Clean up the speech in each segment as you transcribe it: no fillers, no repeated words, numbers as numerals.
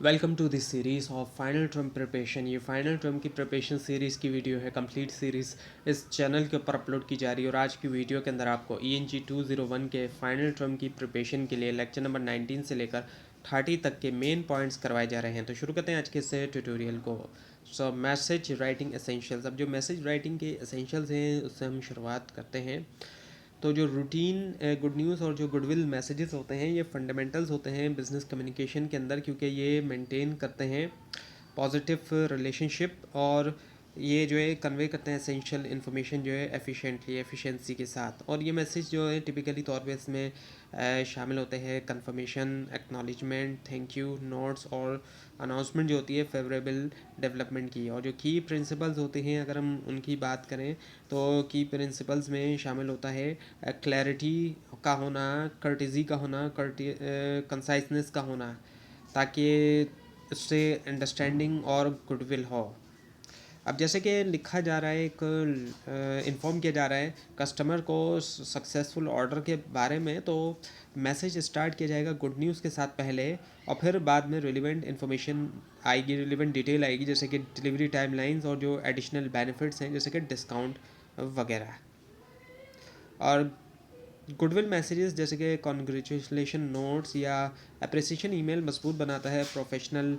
Welcome to this series of final term preparation. ये final term की preparation series की video है, complete series इस चैनल के ऊपर अपलोड की जा रही है। और आज की वीडियो के अंदर आपको ENG 201 के फाइनल टर्म की प्रिपरेशन के लिए लेक्चर नंबर 19 से लेकर 30 तक के मेन पॉइंट्स करवाए जा रहे हैं। तो शुरू करते हैं आज के इस ट्यूटोरियल को। सो मैसेज राइटिंग एसेंशियल्स। अब जो मैसेज राइटिंग के एसेंशियल्स हैं उससे हम शुरुआत करते हैं। तो जो रूटीन गुड न्यूज़ और जो गुडविल मैसेजेस होते हैं ये फंडामेंटल्स होते हैं बिज़नेस कम्युनिकेशन के अंदर, क्योंकि ये मेंटेन करते हैं पॉजिटिव रिलेशनशिप और ये जो है कन्वे करते हैं एसेंशियल इन्फॉर्मेशन जो है एफिशिएंसी के साथ। और ये मैसेज जो है टिपिकली तौर पे इसमें शामिल होते हैं confirmation, acknowledgement, thank you notes और अनाउंसमेंट जो होती है फेवरेबल डेवलपमेंट की। और जो की प्रिंसिपल्स होते हैं अगर हम उनकी बात करें तो की प्रिंसिपल्स में शामिल होता है क्लैरिटी का होना, कर्टिजी का होना, कंसाइसनेस का होना, ताकि उससे अंडरस्टैंडिंग और गुडविल हो। अब जैसे कि लिखा जा रहा है, एक इन्फॉर्म किया जा रहा है कस्टमर को सक्सेसफुल ऑर्डर के बारे में, तो मैसेज स्टार्ट किया जाएगा गुड न्यूज़ के साथ पहले, और फिर बाद में रिलेवेंट इन्फॉर्मेशन आएगी, रिलेवेंट डिटेल आएगी, जैसे कि डिलीवरी टाइमलाइंस और जो एडिशनल बेनिफिट्स हैं जैसे कि डिस्काउंट वगैरह। और गुडविल मैसेजेस जैसे कि कॉन्ग्रेचुलेशन नोट्स या अप्रिसिएशन ईमेल मजबूत बनाता है प्रोफेशनल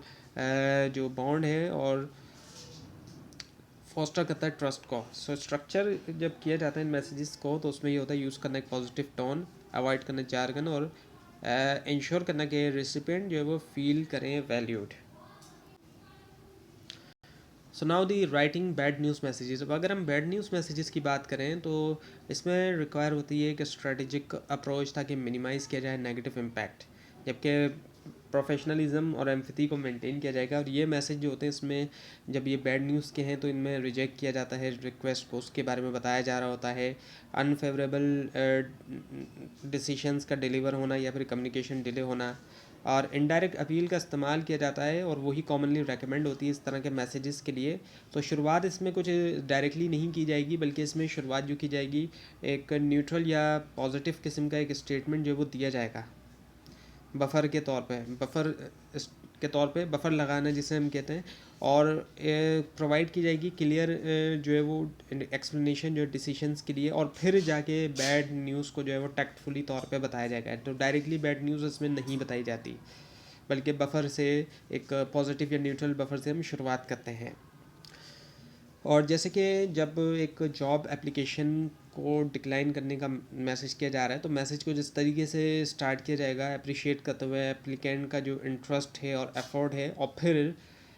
जो बॉन्ड है और फॉस्टर करता है ट्रस्ट को। सो स्ट्रक्चर जब किया जाता है इन मैसेजेस को तो उसमें ये होता है यूज़ करना एक पॉजिटिव टोन, अवॉइड करना जार्गन, और इंश्योर करना कि रेसिपिएंट जो है वो फील करें valued. So now the writing bad news messages. अब अगर हम बैड न्यूज़ मैसेजेस की बात करें तो इसमें रिक्वायर होती है कि स्ट्रेटेजिक अप्रोच ताकि मिनिमाइज़ किया जाए नेगेटिव इम्पैक्ट, जबकि प्रोफेशनलिज्म और एम्पैथी को मेंटेन किया जाएगा। और ये मैसेज जो होते हैं इसमें जब ये बैड न्यूज़ के हैं तो इनमें रिजेक्ट किया जाता है रिक्वेस्ट को, उसके बारे में बताया जा रहा होता है। अनफेवरेबल डिसीशंस का डिलीवर होना या फिर कम्युनिकेशन डिले होना, और इनडायरेक्ट अपील का इस्तेमाल किया जाता है और वही कॉमनली रेकमेंड होती है इस तरह के मैसेजेस के लिए। तो शुरुआत इसमें कुछ डायरेक्टली नहीं की जाएगी, बल्कि इसमें शुरुआत जो की जाएगी एक न्यूट्रल या पॉजिटिव किस्म का एक स्टेटमेंट जो है वो दिया जाएगा बफ़र के तौर पे, बफ़र लगाना जिसे हम कहते हैं। और प्रोवाइड की जाएगी क्लियर जो है वो एक्सप्लेनेशन जो डिसीशंस के लिए, और फिर जाके बैड न्यूज़ को जो है वो टैक्टफुली तौर पे बताया जाएगा। तो डायरेक्टली बैड न्यूज़ इसमें नहीं बताई जाती, बल्कि बफ़र से, एक पॉजिटिव या न्यूट्रल बफ़र से हम शुरुआत करते हैं। और जैसे कि जब एक जॉब एप्लीकेशन को डिक्लाइन करने का मैसेज किया जा रहा है तो मैसेज को जिस तरीके से स्टार्ट किया जाएगा अप्रिशिएट करते हुए एप्लीकेंट का जो इंटरेस्ट है और एफर्ट है, और फिर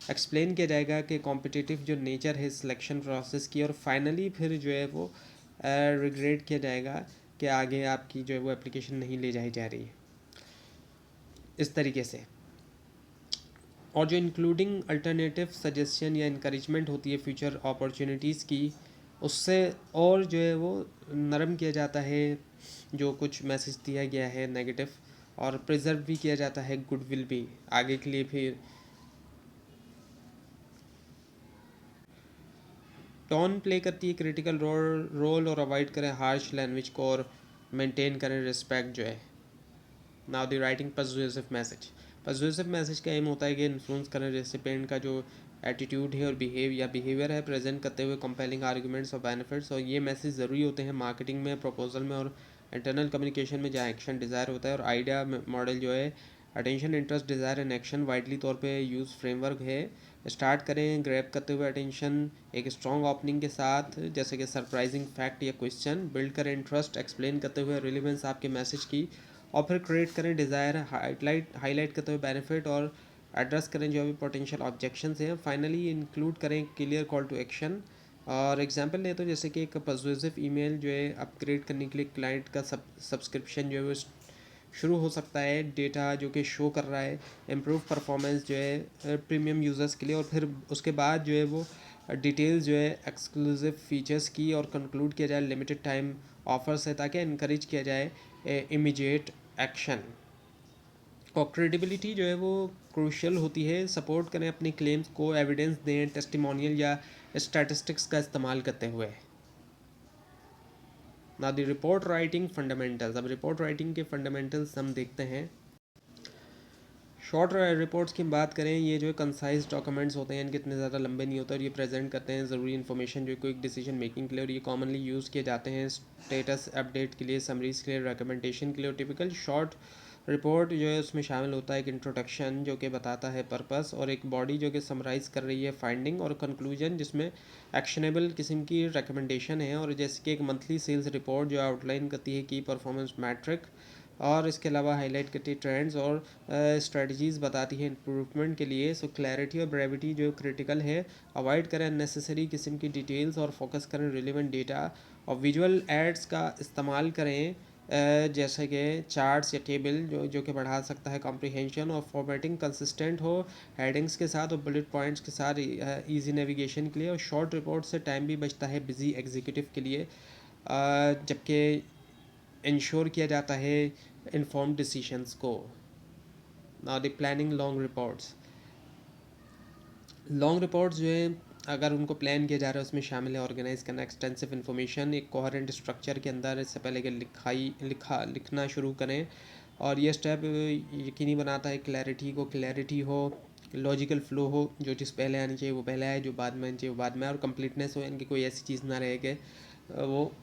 एक्सप्लेन किया जाएगा कि कॉम्पिटिटिव जो नेचर है सिलेक्शन प्रोसेस की, और फाइनली फिर जो है वो रिग्रेट किया जाएगा कि आगे आपकी जो है वो एप्लीकेशन नहीं ले जाई जा रही है, इस तरीके से। और जो इंक्लूडिंग अल्टरनेटिव सजेशन या इंकरेजमेंट होती है फ्यूचर अपॉर्चुनिटीज़ की, उससे और जो है वो नरम किया जाता है जो कुछ मैसेज दिया गया है नेगेटिव, और प्रिजर्व भी किया जाता है गुडविल भी आगे के लिए। फिर टोन प्ले करती है क्रिटिकल रोल और अवॉइड करें हार्श लैंग्वेज को और मेंटेन करें रिस्पेक्ट जो है। Now the writing persuasive message. Persuasive message का एम होता है कि इन्फ्लुएंस करें रेसिपेंट का जो एटीट्यूड है और बिहेवियर है, प्रेजेंट करते हुए कंपेलिंग आर्गुमेंट्स और बेनिफिट्स। और ये मैसेज ज़रूरी होते हैं मार्केटिंग में, प्रपोजल में और इंटरनल कम्युनिकेशन में जहाँ एक्शन डिज़ायर होता है। और आइडिया मॉडल जो है attention, interest, desire and action widely तौर पे यूज़ फ्रेमवर्क है। स्टार्ट करें ग्रैब करते हुए अटेंशन एक स्ट्रॉन्ग ओपनिंग के साथ, जैसे कि सरप्राइजिंग फैक्ट या क्वेश्चन। बिल्ड करें इंटरेस्ट एक्सप्लेन करते हुए रिलेवेंस आपके मैसेज की, और फिर क्रिएट करें डिज़ायर हाईलाइट करते हुए बेनिफिट, और एड्रेस करें जो भी पोटेंशियल ऑब्जेक्शंस हैं। फाइनली इंक्लूड करें क्लियर कॉल टू एक्शन। और एग्जांपल ले तो जैसे कि एक पर्सुएसिव ईमेल जो है अपग्रेड करने के लिए क्लाइंट का सब्सक्रिप्शन जो है वो शुरू हो सकता है, डेटा जो कि शो कर रहा है इम्प्रूव परफॉर्मेंस जो है प्रीमियम यूज़र्स के लिए। और फिर उसके बाद जो है वो डिटेल्स जो है एक्सक्लूसिव फीचर्स की, और कंक्लूड किया जाए लिमिटेड टाइम ऑफर्स है ताकि इनक्रेज किया जाए इमीडिएट एक्शन। और क्रेडिबिलिटी जो है वो क्रूशियल होती है, सपोर्ट करें अपनी क्लेम्स को, एविडेंस दें टेस्टिमोनियल या स्टैटिस्टिक्स का इस्तेमाल करते हुए। ना द रिपोर्ट राइटिंग फंडामेंटल्स। अब रिपोर्ट राइटिंग के फंडामेंटल्स हम देखते हैं। शॉर्ट रिपोर्ट्स की बात करें, ये जो है कंसाइज डॉक्यूमेंट्स होते हैं, इनके इतने ज़्यादा लंबे नहीं होते और ये प्रेजेंट करते हैं ज़रूरी इन्फॉर्मेशन जो क्विक डिसीजन मेकिंग के लिए, और ये कॉमनली यूज़ किए जाते हैं स्टेटस अपडेट के लिए, समरीज के लिए, रिकमेंडेशन के लिए। और टिपिकल शॉर्ट रिपोर्ट जो है उसमें शामिल होता है एक इंट्रोडक्शन जो कि बताता है पर्पस, और एक बॉडी जो कि समराइज कर रही है फाइंडिंग, और कंक्लूजन जिसमें एक्शनेबल किस्म की रिकमेंडेशन है। और जैसे कि एक मंथली सेल्स रिपोर्ट जो आउटलाइन करती है की परफॉर्मेंस मैट्रिक, और इसके अलावा हाईलाइट करती है ट्रेंड्स और स्ट्रेटजीज़ बताती है इम्प्रूवमेंट के लिए। सो क्लैरिटी और ब्रेविटी जो क्रिटिकल है, अवॉइड करें अननेसेसरी किस्म की डिटेल्स और फोकस करें रिलेवेंट डेटा। और विजुअल एड्स का इस्तेमाल करें, जैसे कि चार्ट्स या टेबल जो कि बढ़ा सकता है कॉम्प्रिहेंशन, और फॉर्मेटिंग कंसिस्टेंट हो हेडिंग्स के साथ और बुलेट पॉइंट्स के साथ इजी नेविगेशन के लिए। और शॉर्ट रिपोर्ट से टाइम भी बचता है बिजी एग्जीक्यूटिव के लिए, जबकि इंश्योर किया जाता है इन्फॉर्म्ड डिसीशंस को। Now the planning long reports जो है, अगर उनको प्लान किया जा रहा है उसमें शामिल है ऑर्गेनाइज करना एक्सटेंसिव इन्फॉर्मेशन एक कोहेरेंट स्ट्रक्चर के अंदर, इससे पहले कि लिखना शुरू करें। और ये स्टेप यकीनी बनाता है क्लैरिटी हो, लॉजिकल फ्लो हो, जो चीज़ पहले आनी चाहिए वो पहले आए, जो बाद में आनी चाहिए वो बाद में आए, और कंप्लीटनेस हो, इनकी कोई ऐसी चीज़ ना रहे कि वो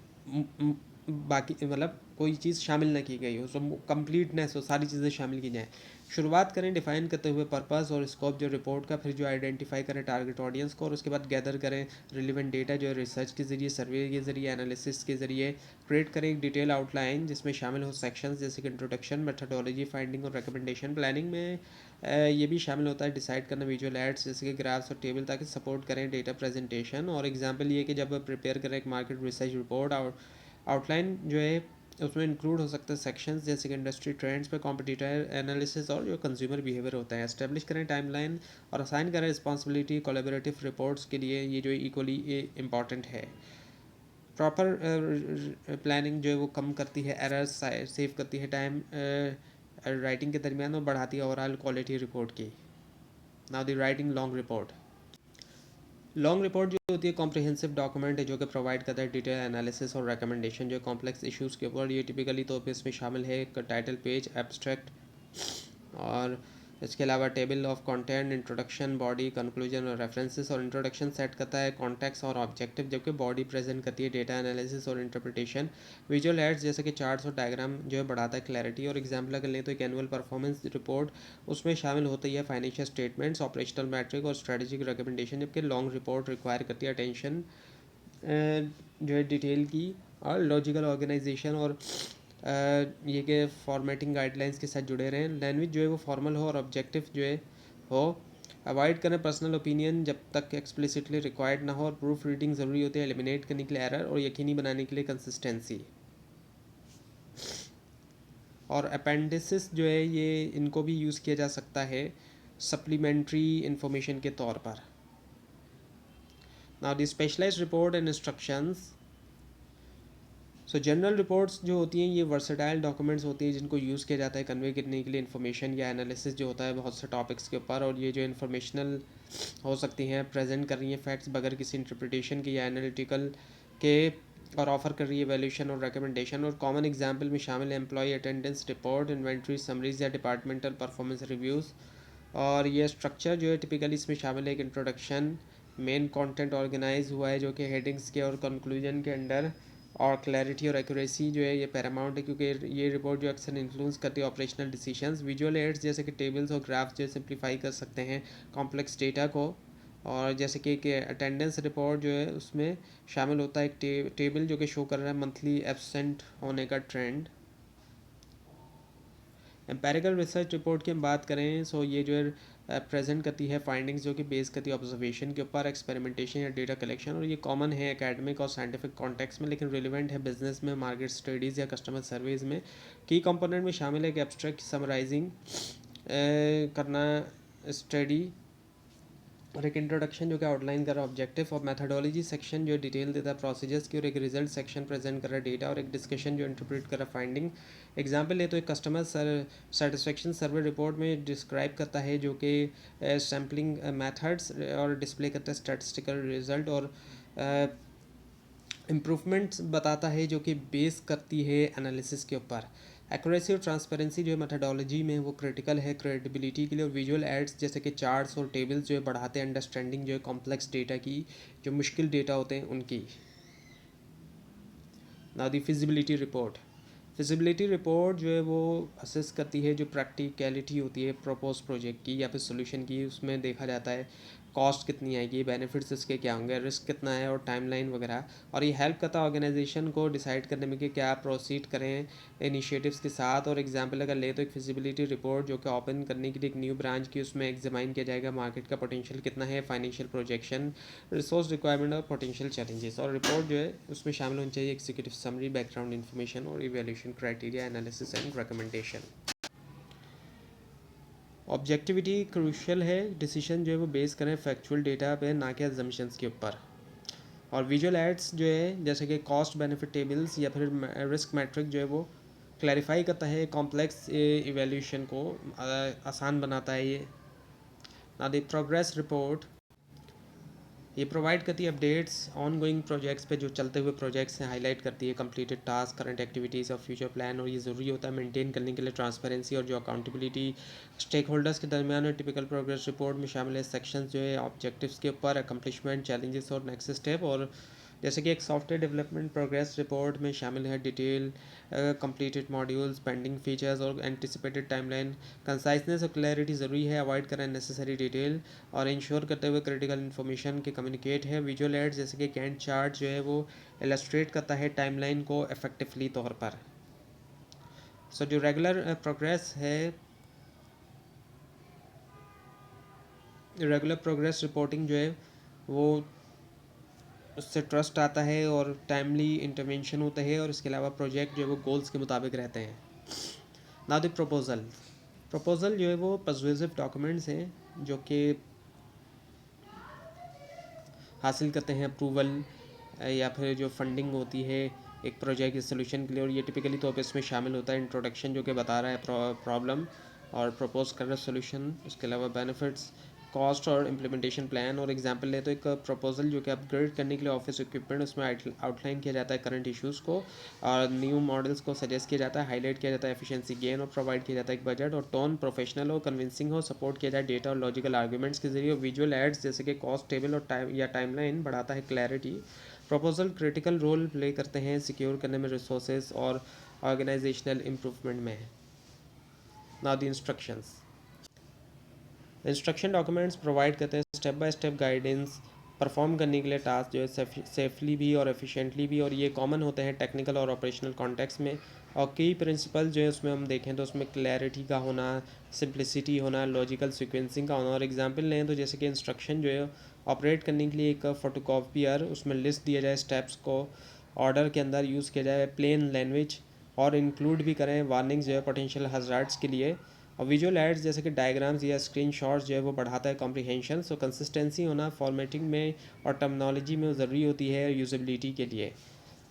बाकी मतलब कोई चीज़ शामिल ना की गई हो, सब कंप्लीटनेस हो, सारी चीज़ें शामिल की जाएँ। शुरुआत करें डिफ़ाइन करते हुए पर्पस और स्कोप जो रिपोर्ट का, फिर जो आइडेंटिफाई करें टारगेट ऑडियंस को, और उसके बाद गैदर करें रिलेवेंट डेटा जो है रिसर्च के ज़रिए, सर्वे के ज़रिए, एनालिसिस के ज़रिए। क्रिएट करें एक डिटेल आउटलाइन जिसमें शामिल हो सेक्शंस जैसे कि इंट्रोडक्शन, मेथडोलॉजी, फाइंडिंग और रिकमेंडेशन। प्लानिंग में ये भी शामिल होता है डिसाइड करना विजुअल एड्स जैसे कि ग्राफ्स और टेबल, ताकि सपोर्ट करें डेटा प्रेजेंटेशन। और एग्जांपल ये कि जब प्रिपेयर करें एक मार्केट रिसर्च रिपोर्ट, आउटलाइन जो है उसमें इंक्लूड हो सकते हैं सेक्शंस जैसे कि इंडस्ट्री ट्रेंड्स पे, कॉम्पिटिटर एनालिसिस और जो कंज्यूमर बिहेवियर होता है। एस्टेब्लिश करें टाइमलाइन और असाइन करें रिस्पॉन्सिबिलिटी कोलैबोरेटिव रिपोर्ट्स के लिए, ये जो इक्वली इम्पॉर्टेंट है। प्रॉपर प्लानिंग जो है वो कम करती है एरर्स, सेव करती है टाइम राइटिंग के दरमियान, और बढ़ाती है ओवरऑल क्वालिटी रिपोर्ट की। Now the writing long report जो होती है कॉम्प्रिहेंसिव डॉक्यूमेंट है जो कि प्रोवाइड करता है डिटेल एनालिसिस और रिकमेंडेशन जो कॉम्प्लेक्स इश्यूज़ के ऊपर। ये टिपिकली तौर पे इसमें शामिल है एक टाइटल पेज, एब्स्ट्रैक्ट, और इसके अलावा table of content, introduction, body, conclusion और रेफरेंसेस। और इंट्रोडक्शन सेट करता है कॉन्टेक्स्ट और ऑब्जेक्टिव, जबकि बॉडी प्रेजेंट करती है डेटा एनालिसिस और इंटरप्रिटेशन। विजुअल एड्स जैसे कि चार्ट्स और डायग्राम जो है बढ़ाता है क्लैरिटी। और एग्जाम्पल अगर लें तो एक एनुअल परफॉर्मेंस रिपोर्ट, उसमें शामिल होती है फाइनेंशियल स्टेटमेंट्स, ऑपरेशनल मैट्रिक और स्ट्रेटेजिक रिकमेंडेशन, जबकि लॉन्ग रिपोर्ट रिक्वायर करती है अटेंशन जो है डिटेल की, और लॉजिकल ऑर्गेनाइजेशन, और ये कि फॉर्मेटिंग गाइडलाइंस के साथ जुड़े रहें। लैंग्वेज जो है वो फॉर्मल हो और ऑब्जेक्टिव जो है हो। अवॉइड करें पर्सनल ओपिनियन जब तक एक्सप्लिसिटली रिक्वायर्ड ना हो, और प्रूफ रीडिंग ज़रूरी होती है एलिमिनेट करने के लिए एरर, और यकीनी बनाने के लिए कंसिस्टेंसी। और अपेंडिसेस जो है ये इनको भी यूज़ किया जा सकता है सप्लीमेंट्री इंफॉर्मेशन के तौर पर। Now the specialised report and instructions. So general reports जो होती हैं ये वर्सेटाइल डॉक्यूमेंट्स होती हैं जिनको यूज़ किया जाता है कन्वे करने के लिए इन्फॉर्मेशन या एनालिसिस जो होता है बहुत से टॉपिक्स के ऊपर। और ये जो इन्फॉर्मेशनल हो सकती हैं, प्रेजेंट कर रही हैं फैक्ट्स बगैर किसी इंटरप्रिटेशन के या एनालिटिकल के, और ऑफर कर रही है वैल्यूएशन और रिकमेंडेशन। और कॉमन एग्जांपल में शामिल है employ attendance report, inventory summaries या डिपार्टमेंटल परफॉर्मेंस रिव्यूज़। और ये स्ट्रक्चर जो है टिपिकली इसमें शामिल है एक इंट्रोडक्शन, मेन कंटेंट ऑर्गेनाइज हुआ है जो कि हेडिंग्स के और कंक्लूजन के अंडर, और क्लैरिटी और एक्यूरेसी जो है ये पैरामाउंट है क्योंकि ये रिपोर्ट जो अक्सर इन्फ्लुएंस करती है ऑपरेशनल डिसीजंस। विजुअल एड्स जैसे कि टेबल्स और ग्राफ्स जो सिंप्लीफाई कर सकते हैं कॉम्प्लेक्स डेटा को। और जैसे कि अटेंडेंस रिपोर्ट जो है उसमें शामिल होता है एक टेबल जो कि शो कर रहा है मंथली एब्सेंट होने का ट्रेंड। एम्पेरिकल रिसर्च रिपोर्ट की हम बात करें, सो ये जो है प्रेजेंट करती है फाइंडिंग्स जो कि बेस करती है ऑब्जर्वेशन के ऊपर, एक्सपेरिमेंटेशन या डेटा कलेक्शन। और ये कॉमन है एकेडमिक और साइंटिफिक कॉन्टेक्स्ट में, लेकिन रिलेवेंट है बिजनेस में, मार्केट स्टडीज़ या कस्टमर सर्वेज में। की कंपोनेंट में शामिल है कि एब्स्ट्रैक्ट समराइजिंग करना स्टडी, और एक इंट्रोडक्शन जो कि आउटलाइन कर रहा है ऑब्जेक्टिव, और मैथडोलॉजी सेक्शन जो डिटेल देता है प्रोसीजर्स की, और एक रिजल्ट सेक्शन प्रेजेंट कर रहा है डेटा, और एक डिस्कशन जो इंटरप्रेट कर रहा है फाइंडिंग। एग्जांपल ले तो एक कस्टमर सेटिस्फेक्शन सर्वे रिपोर्ट में डिस्क्राइब करता है जो कि सैम्पलिंग मेथड्स, और डिस्प्ले करता है स्टैटिस्टिकल रिजल्ट, और इम्प्रूवमेंट्स बताता है जो कि बेस करती है एनालिसिस के ऊपर। एक्यूरेसी और ट्रांसपेरेंसी जो है मेथडोलॉजी में वो क्रिटिकल है क्रेडिबिलिटी के लिए। और विजुअल एड्स जैसे कि चार्ट्स और टेबल्स जो है बढ़ाते हैं अंडरस्टैंडिंग जो है कॉम्प्लेक्स डेटा की, जो मुश्किल डेटा होते हैं उनकी। Now the feasibility report. Feasibility report जो है वो असेस करती है जो प्रैक्टिकलिटी होती है प्रपोज प्रोजेक्ट की या फिर सोल्यूशन की। उसमें देखा जाता है कॉस्ट कितनी आएगी, बेनिफिट्स इसके क्या होंगे, रिस्क कितना है और टाइमलाइन वगैरह। और ये हेल्प करता है ऑर्गेनाइजेशन को डिसाइड करने में कि क्या प्रोसीड करें इनिशिएटिव्स के साथ। और एग्जांपल अगर ले तो एक फिजिबिलिटी रिपोर्ट जो कि ओपन करने के लिए एक न्यू ब्रांच की, उसमें एग्जामाइन किया जाएगा मार्केट का पोटेंशियल कितना है, फाइनेंशियल प्रोजेक्शन, रिसोर्स रिक्वायरमेंट और पोटेंशियल चैलेंजेस। और रिपोर्ट जो है उसमें शामिल होनी चाहिए एग्जीक्यूटिव समरी, बैकग्राउंड इन्फॉर्मेशन और evaluation criteria, analysis and recommendation. Objectivity crucial है, डिसीजन जो है वो बेस करें फैक्चुअल डेटा पे ना कि अजम्पशंस के ऊपर। और विजुअल एड्स जो है जैसे कि कॉस्ट बेनिफिट टेबल्स या फिर रिस्क मैट्रिक जो है वो क्लैरिफाई करता है कॉम्प्लेक्स इवैल्यूएशन को, आसान बनाता है ये। ना द प्रोग्रेस रिपोर्ट, ये प्रोवाइड करती है अपडेट्स ऑन गोइंग प्रोजेक्ट्स पे, जो चलते हुए प्रोजेक्ट्स हैं हाईलाइट करती है कंप्लीटेड टास्क, करंट एक्टिविटीज़ और फ्यूचर प्लान। और ये ज़रूरी होता है मेंटेन करने के लिए ट्रांसपेरेंसी और जो अकाउंटेबिलिटी स्टेक होल्डर्स के दरमियान। टिपिकल प्रोग्रेस रिपोर्ट में शामिल है सेक्शंस जो है ऑब्जेक्टिव्स के ऊपर, अकम्पलिशमेंट, चैलेंजेस और नेक्स्ट स्टेप। और जैसे कि एक सॉफ्टवेयर डेवलपमेंट प्रोग्रेस रिपोर्ट में शामिल है detail completed modules, pending features और एंटिसिपेटेड टाइमलाइन। कंसाइसनेस और क्लैरिटी ज़रूरी है, अवॉइड करें नेसेसरी डिटेल और इंश्योर करते हुए क्रिटिकल इन्फॉर्मेशन के कम्युनिकेट है। विजुअल एड्स जैसे कि कैंट चार्ट जो है वो इलस्ट्रेट करता है टाइमलाइन को इफेक्टिवली तौर पर। सो जो रेगुलर प्रोग्रेस है, रेगुलर प्रोग्रेस रिपोर्टिंग जो है वो उससे ट्रस्ट आता है और टाइमली इंटरवेंशन होता है। और इसके अलावा प्रोजेक्ट जो है वो गोल्स के मुताबिक रहते हैं। Now the proposal. प्रपोजल जो है वो पर्सुएसिव डॉक्यूमेंट्स हैं जो कि हासिल करते हैं अप्रूवल या फिर जो फंडिंग होती है एक प्रोजेक्ट के सोल्यूशन के लिए। और ये टिपिकली तौर पे इसमें शामिल होता है इंट्रोडक्शन जो कि बता रहा है प्रॉब्लम और प्रपोज कर रहा है सोल्यूशन, उसके अलावा बेनिफिट्स, कॉस्ट और इम्प्लीमेंटेशन प्लान। और एग्जांपल ले तो एक प्रपोजल जो कि अपग्रेड करने के लिए ऑफिस इक्विपमेंट, उसमें आउटलाइन किया जाता है करंट इश्यूज़ को और न्यू मॉडल्स को सजेस्ट किया जाता है, हाईलाइट किया जाता है एफिशिएंसी गेन और प्रोवाइड किया जाता है एक बजट। और टोन प्रोफेशनल हो, कन्विंसिंग हो, सपोर्ट किया जाए डेटा और लॉजिकल आर्ग्यूमेंट्स के जरिए। विजुअल एड्स जैसे कि कॉस्ट टेबल और टाइमलाइन बढ़ाता है clarity. Proposal critical role play करते हैं सिक्योर करने में रिसोर्सेज और ऑर्गेनाइजेशनल इम्प्रूवमेंट में। Now the instructions. Instruction documents provide करते हैं step by step guidance perform करने के लिए टास्क जो है सेफली भी और एफिशिएंटली भी। और ये कॉमन होते हैं टेक्निकल और ऑपरेशनल कॉन्टेक्स्ट में। और की प्रिंसिपल जो है उसमें हम देखें तो उसमें क्लैरिटी का होना, सिंप्लिसिटी होना, लॉजिकल सीक्वेंसिंग का होना। और एग्जांपल लें तो जैसे कि इंस्ट्रक्शन जो है ऑपरेट करने के लिए एक फोटोकॉपियर, उसमें लिस्ट दिया जाए स्टेप्स को, ऑर्डर के अंदर यूज़ किया जाए प्लेन लैंग्वेज और इंक्लूड भी करें वार्निंग्स जो है पोटेंशियल हज़ार्ड्स के लिए। और विजुअल एड्स जैसे कि डायग्राम्स या स्क्रीन शॉट्स जो है वो बढ़ाता है कॉम्प्रिहेंशन। सो कंसिस्टेंसी होना फॉर्मेटिंग में और टर्मिनोलॉजी में ज़रूरी होती है यूजेबिलिटी के लिए।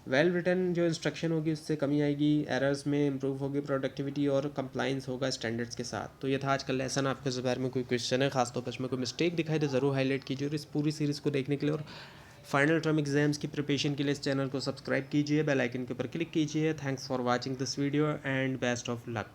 वेल रिटन जो इंस्ट्रक्शन होगी उससे कमी आएगी, एरर्स में इंप्रूव होगी प्रोडक्टिविटी और कंप्लाइंस होगा स्टैंडर्ड्स के साथ। तो ये था आज का लेसन। आपके इस बारे में कोई क्वेश्चन है, खासतौर पर इसमें कोई मिस्टेक दिखाई तो ज़रूर हाईलाइट कीजिए। और इस पूरी सीरीज़ को देखने के लिए और फाइनल टर्म एग्जाम्स की प्रिपरेशन के लिए इस चैनल को सब्सक्राइब कीजिए, बेल आइकन के ऊपर क्लिक कीजिए। Thanks for watching this video and best of luck.